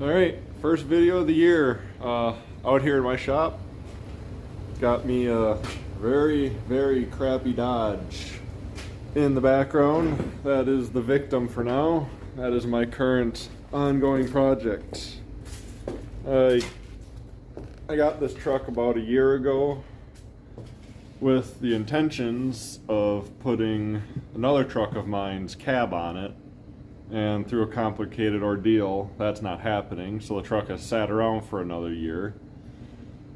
Alright, first video of the year out here in my shop. Got me a very crappy Dodge in the background. That is the victim for now. That is my current ongoing project. I got this truck about a year ago with the intentions of putting another truck of mine's cab on it. And through a complicated ordeal, that's not happening, so the truck has sat around for another year.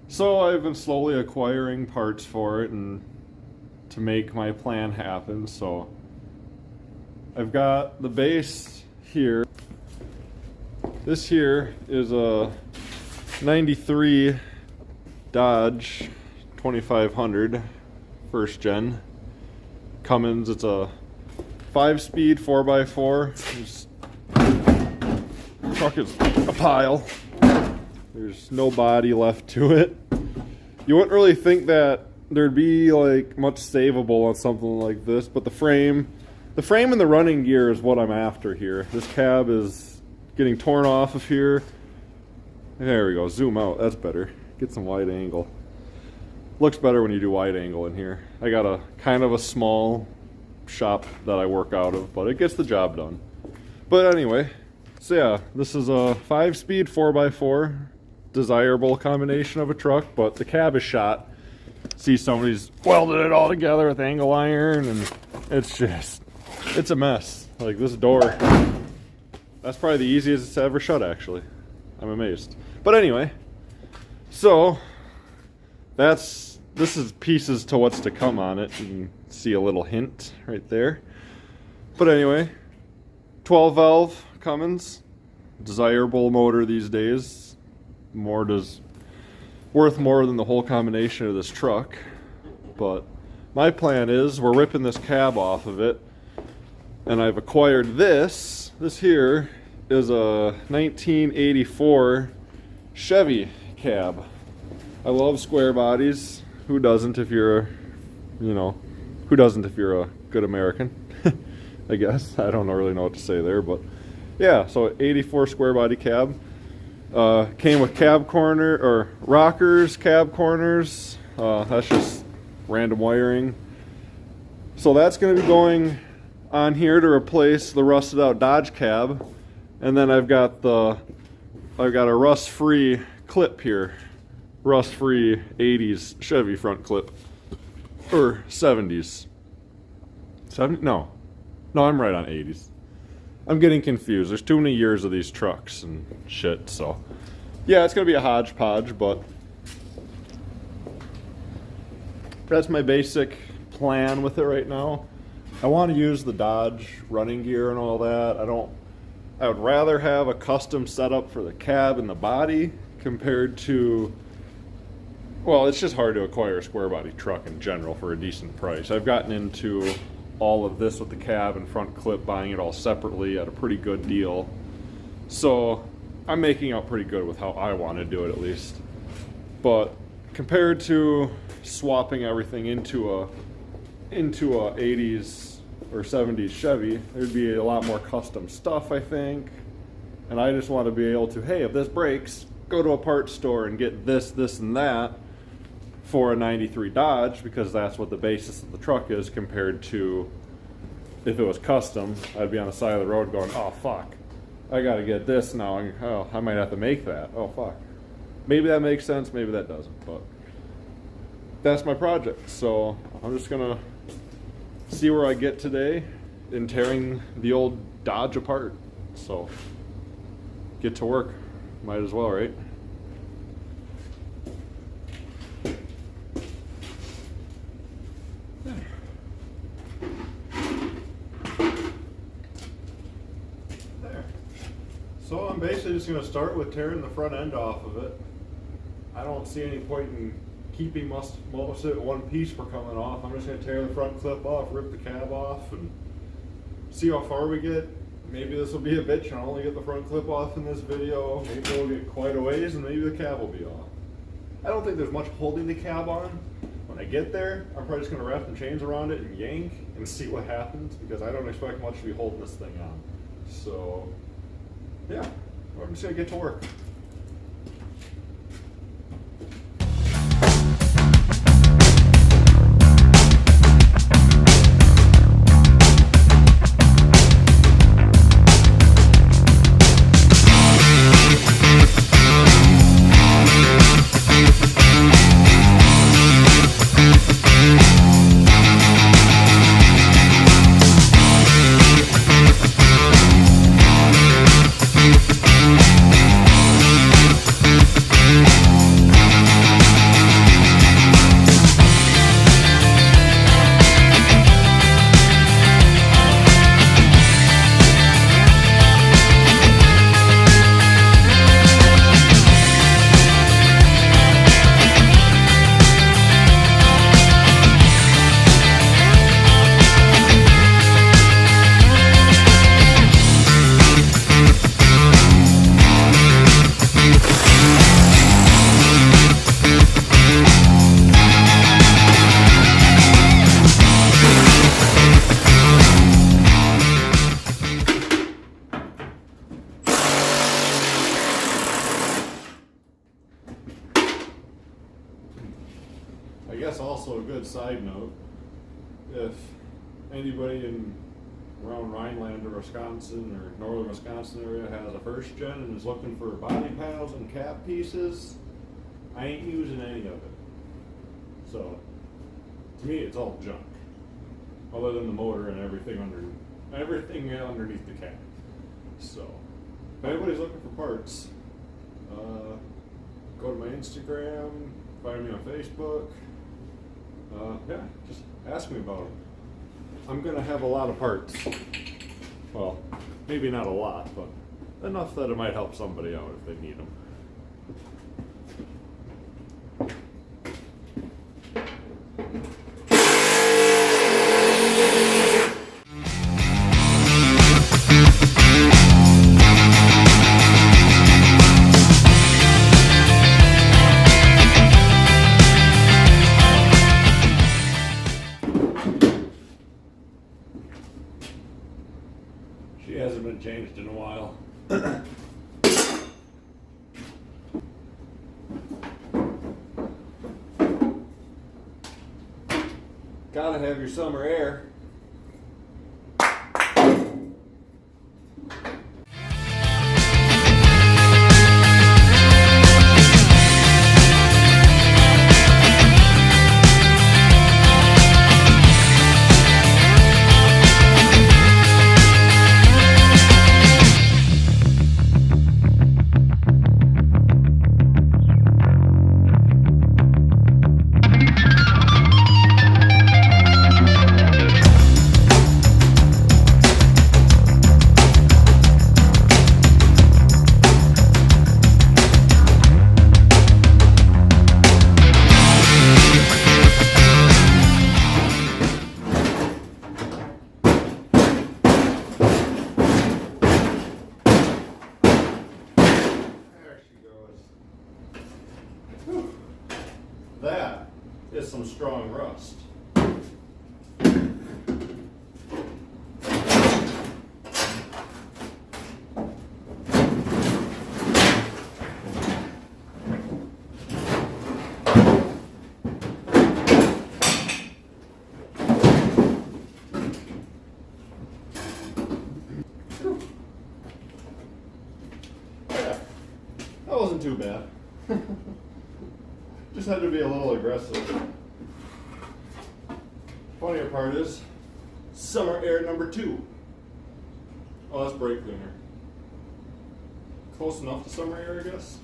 So I've been slowly acquiring parts for it and to make my plan happen. So I've got the base here. This here is a 93 Dodge 2500 first gen Cummins. It's a 5-speed 4x4. The truck is a pile. There's no body left to it. You wouldn't really think that there'd be like much savable on something like this, but the frame and the running gear is what I'm after here. This cab is getting torn off of here. There we go. Zoom out. That's better. Get some wide angle. Looks better when you do wide angle in here. I got a kind of a small shop that I work out of, but it gets the job done. But anyway, so yeah, this is a 5-speed 4x4, desirable combination of a truck, but the cab is shot. See, somebody's welded it all together with angle iron, and it's a mess. Like this door, that's probably the easiest it's ever shut, actually. I'm amazed. But anyway, so this is pieces to what's to come on it. You can see a little hint right there. But anyway, 12 valve Cummins, desirable motor these days. Worth more than the whole combination of this truck. But my plan is we're ripping this cab off of it, and I've acquired this. This here is a 1984 Chevy cab. I love square bodies. Who doesn't if you're who doesn't if you're a good American? I guess. I don't really know what to say there, but yeah, so 84 square body cab. Came with cab corner, or rockers, cab corners. That's just random wiring. So that's going to be going on here to replace the rusted out Dodge cab. And then I've got a rust-free clip here. Rust-free 80s Chevy front clip. Or 70s. 70? No, I'm right on 80s. I'm getting confused. There's too many years of these trucks and shit, so. Yeah, it's going to be a hodgepodge, but that's my basic plan with it right now. I want to use the Dodge running gear and all that. I would rather have a custom setup for the cab and the body compared to, well, it's just hard to acquire a square body truck in general for a decent price. I've gotten into all of this with the cab and front clip, buying it all separately at a pretty good deal. So I'm making out pretty good with how I want to do it, at least. But compared to swapping everything into a 80s or 70s Chevy, there'd be a lot more custom stuff, I think. And I just want to be able to, hey, if this breaks, go to a parts store and get this, and that for a 93 Dodge, because that's what the basis of the truck is, compared to if it was custom. I'd be on the side of the road going, oh fuck, I gotta get this now, and oh, I might have to make that. Oh fuck. Maybe that makes sense, maybe that doesn't, but that's my project. So I'm just gonna see where I get today in tearing the old Dodge apart. So get to work, might as well, right? So I'm basically just going to start with tearing the front end off of it. I don't see any point in keeping most of it one piece for coming off. I'm just going to tear the front clip off, rip the cab off, and see how far we get. Maybe this will be a bitch and I'll only get the front clip off in this video. Maybe we'll get quite a ways and maybe the cab will be off. I don't think there's much holding the cab on. When I get there, I'm probably just going to wrap the chains around it and yank and see what happens, because I don't expect much to be holding this thing on. So, yeah, I'm just gonna get to work. I guess also a good side note, if anybody around Rhineland or Wisconsin or northern Wisconsin area has a first gen and is looking for body panels and cap pieces, I ain't using any of it. So to me it's all junk, other than the motor and everything underneath the cab. So if anybody's looking for parts, go to my Instagram, find me on Facebook. Yeah, just ask me about them. I'm gonna have a lot of parts. Well, maybe not a lot, but enough that it might help somebody out if they need them. She hasn't been changed in a while. Gotta have your summer air. That is some strong rust. Yeah, that wasn't too bad. Just had to be a little aggressive. Funnier part is summer air number 2. Oh, that's brake cleaner. Close enough to summer air, I guess.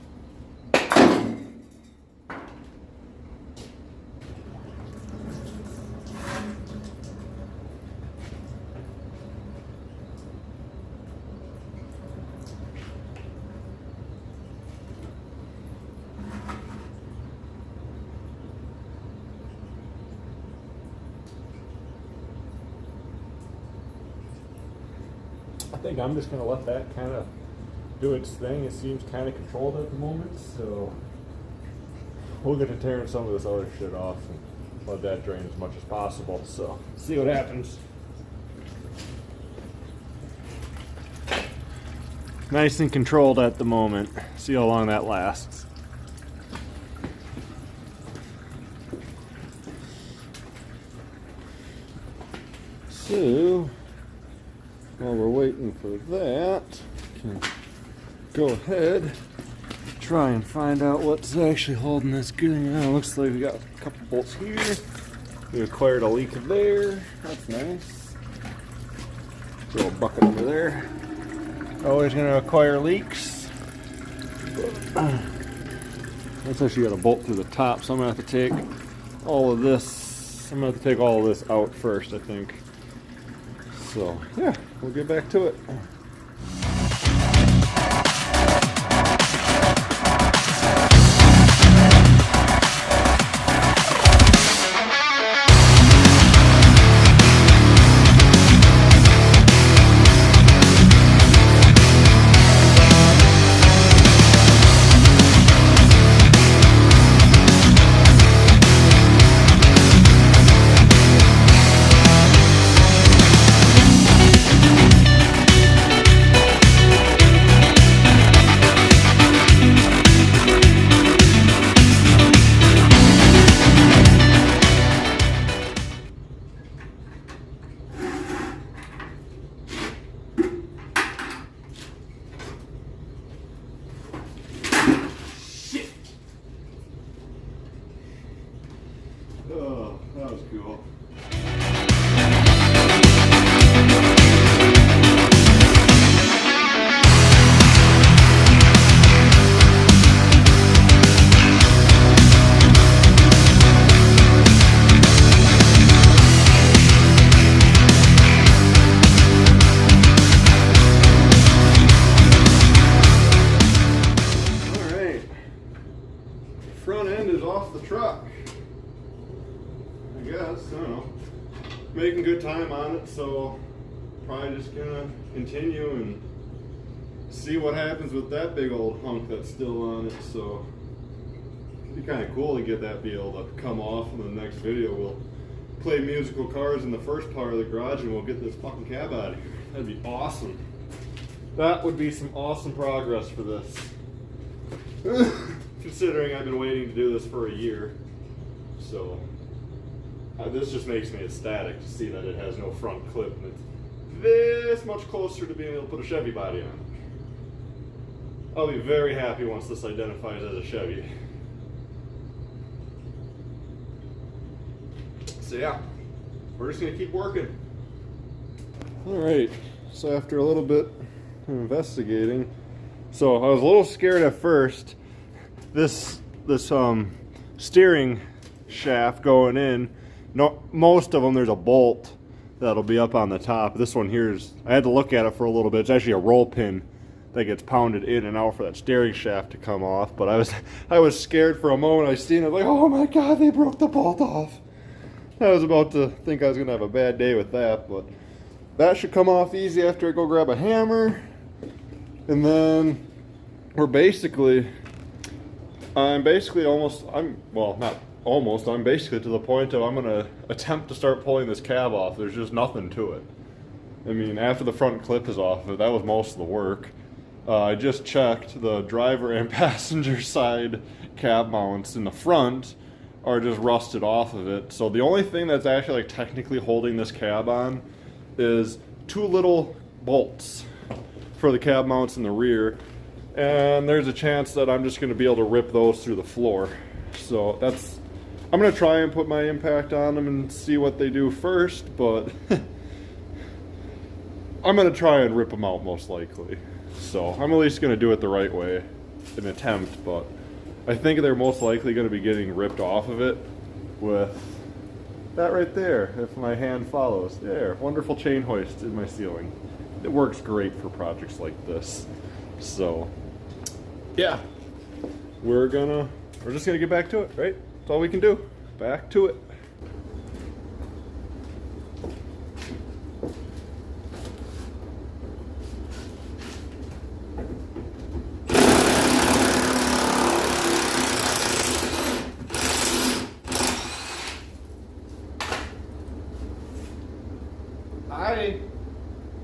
I think I'm just going to let that kind of do its thing. It seems kind of controlled at the moment, so we'll get to tearing some of this other shit off and let that drain as much as possible. So, see what happens. nice and controlled at the moment. See how long that lasts. So, while we're waiting for that, can go ahead, try and find out what's actually holding this good. Looks like we got a couple bolts here. We acquired a leak there. That's nice. Throw a bucket over there. Always going to acquire leaks. That's actually got a bolt through the top, so I'm going to have to take all of this. I'm going to have to take all of this out first, I think. So, yeah, we'll get back to it. Oh, that was cool. All right, front end is off the truck. I guess, I don't know. Making good time on it, so probably just gonna continue and see what happens with that big old hunk that's still on it. So it'd be kind of cool to get that be able to come off. In the next video, we'll play musical cars in the first part of the garage and we'll get this fucking cab out of here. That'd be awesome. That would be some awesome progress for this. Considering I've been waiting to do this for a year. So this just makes me ecstatic to see that it has no front clip and it's this much closer to being able to put a Chevy body on. I'll be very happy once this identifies as a Chevy. So yeah, we're just gonna keep working. All right, so after a little bit of investigating, so I was a little scared at first. This steering shaft going in, no, most of them there's a bolt that'll be up on the top. This one here is, I had to look at it for a little bit. It's actually a roll pin that gets pounded in and out for that steering shaft to come off. But I was scared for a moment. I seen it like, oh my God, they broke the bolt off. I was about to think I was gonna have a bad day with that, but that should come off easy after I go grab a hammer. And then I'm basically to the point of I'm gonna attempt to start pulling this cab off. There's just nothing to it. I mean, after the front clip is off, that was most of the work. I just checked the driver and passenger side cab mounts in the front are just rusted off of it. So the only thing that's actually like technically holding this cab on is two little bolts for the cab mounts in the rear. And there's a chance that I'm just gonna be able to rip those through the floor. So I'm gonna try and put my impact on them and see what they do first, but I'm gonna try and rip them out most likely. So I'm at least gonna do it the right way, an attempt, but I think they're most likely gonna be getting ripped off of it with that right there, if my hand follows. There, wonderful chain hoist in my ceiling. It works great for projects like this. So, yeah, we're just gonna get back to it, right? That's all we can do. Back to it.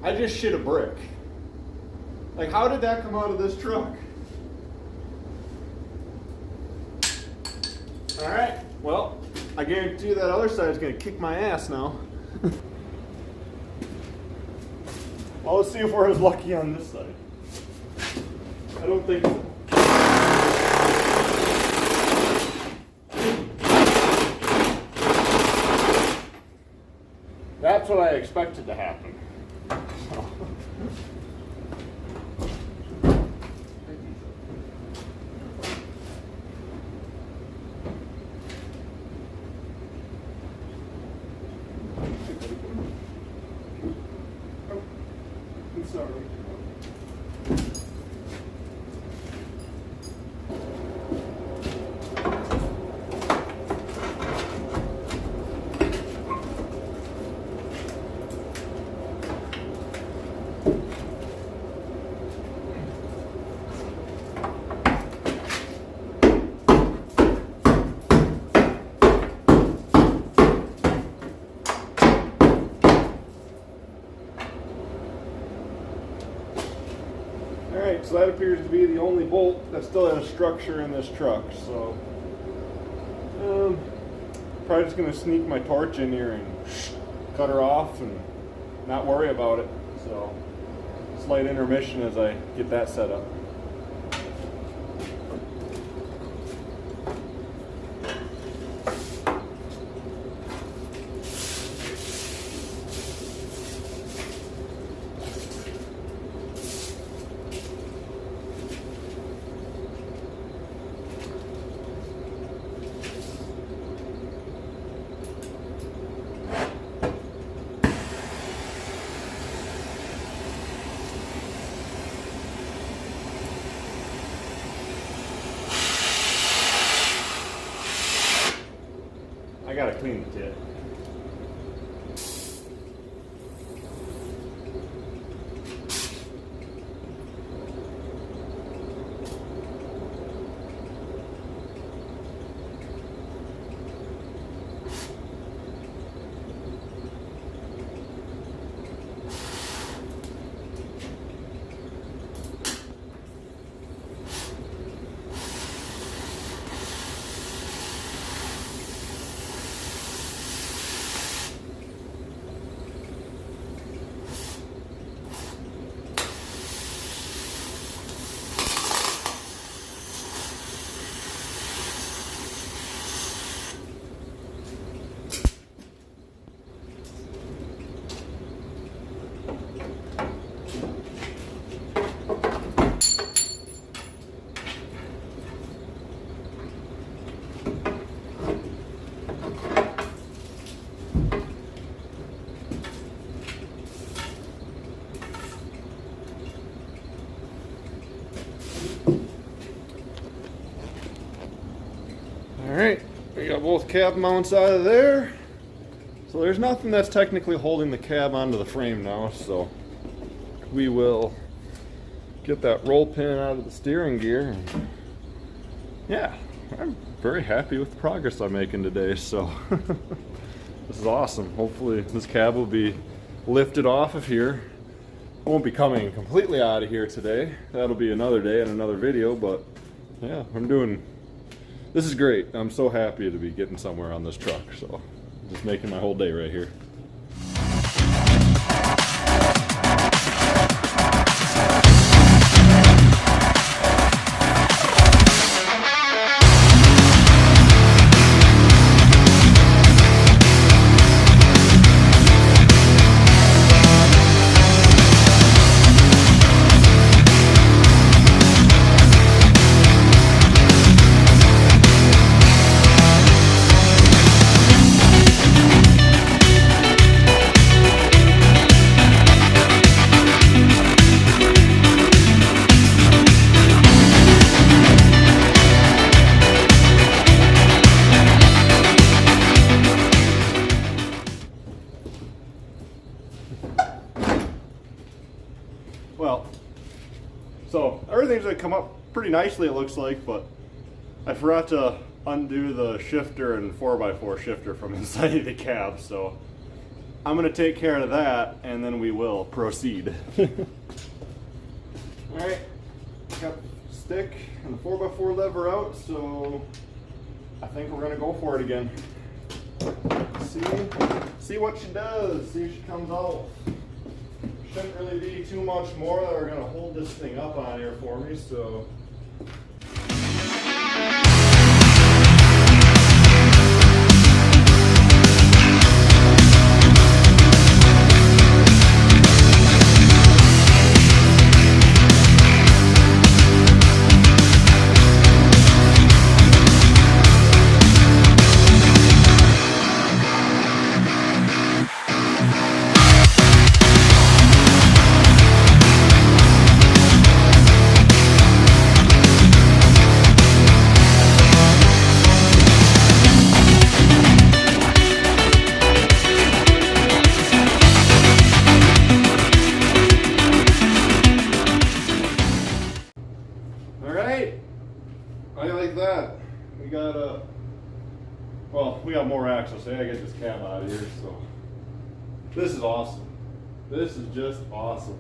I just shit a brick. Like, how did that come out of this truck? All right, well, I guarantee you that other side is gonna kick my ass now. Well, let's see if we're as lucky on this side. I don't think so. That's what I expected to happen. So. I'm sorry. Alright, so that appears to be the only bolt that still has structure in this truck, so probably just going to sneak my torch in here and cut her off and not worry about it. So, slight intermission as I get that set up. I gotta clean the tip. Alright, we got both cab mounts out of there. So there's nothing that's technically holding the cab onto the frame now, so we will get that roll pin out of the steering gear. And yeah, I'm very happy with the progress I'm making today, so this is awesome. Hopefully this cab will be lifted off of here. I won't be coming completely out of here today. That'll be another day and another video, but yeah, this is great. I'm so happy to be getting somewhere on this truck, so just making my whole day right here. Well, so everything's going to come up pretty nicely, it looks like, but I forgot to undo the shifter and 4x4 shifter from inside the cab, so I'm going to take care of that and then we will proceed. Alright, got the stick and the 4x4 lever out, so I think we're gonna go for it again. See what she does, see if she comes out. Shouldn't really be too much more that are gonna hold this thing up on here for me, so. I like that. We got more axles, so I gotta get this cab out of here, so. This is awesome. This is just awesome.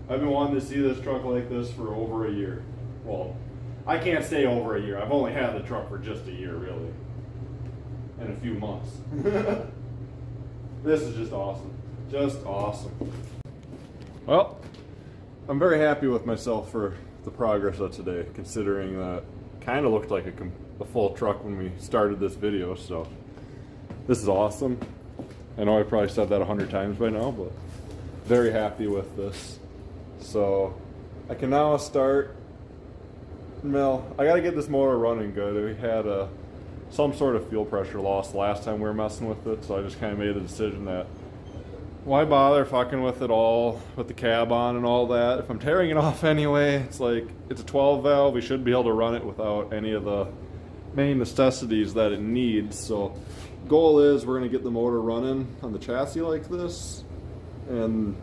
I've been wanting to see this truck like this for over a year. Well, I can't stay over a year. I've only had the truck for just a year, really. And a few months. This is just awesome. Just awesome. Well, I'm very happy with myself for the progress of today, considering that kind of looked like a full truck when we started this video, so this is awesome. I know I probably said that 100 times by now, but very happy with this. So I can now start. Well, I gotta get this motor running good. We had some sort of fuel pressure loss last time we were messing with it, so I just kind of made the decision that why bother fucking with it all, with the cab on and all that? If I'm tearing it off anyway, it's like, it's a 12 valve, we should be able to run it without any of the main necessities that it needs. So goal is we're gonna get the motor running on the chassis like this, and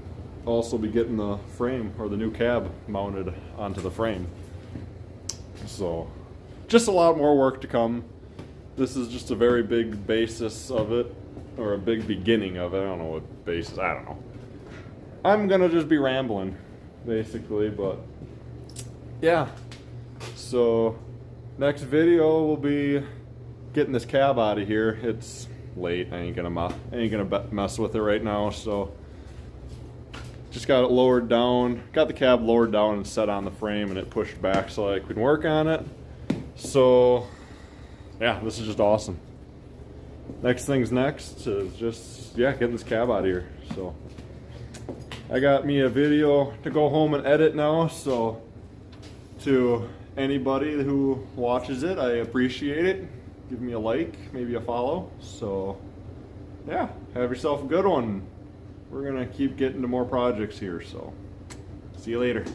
also be getting the frame, or the new cab, mounted onto the frame. So just a lot more work to come. This is just a very big basis of it, or a big beginning of it. I don't know what basis, I don't know. I'm gonna just be rambling, basically, but yeah. So next video will be getting this cab out of here. It's late, I ain't gonna mess with it right now, so just got it lowered down, got the cab lowered down and set on the frame, and it pushed back so I could work on it. So yeah, this is just awesome. Next thing's next is just, yeah, getting this cab out of here. So I got me a video to go home and edit now, so to anybody who watches it, I appreciate it. Give me a like, maybe a follow. So yeah, have yourself a good one. We're gonna keep getting to more projects here, so see you later.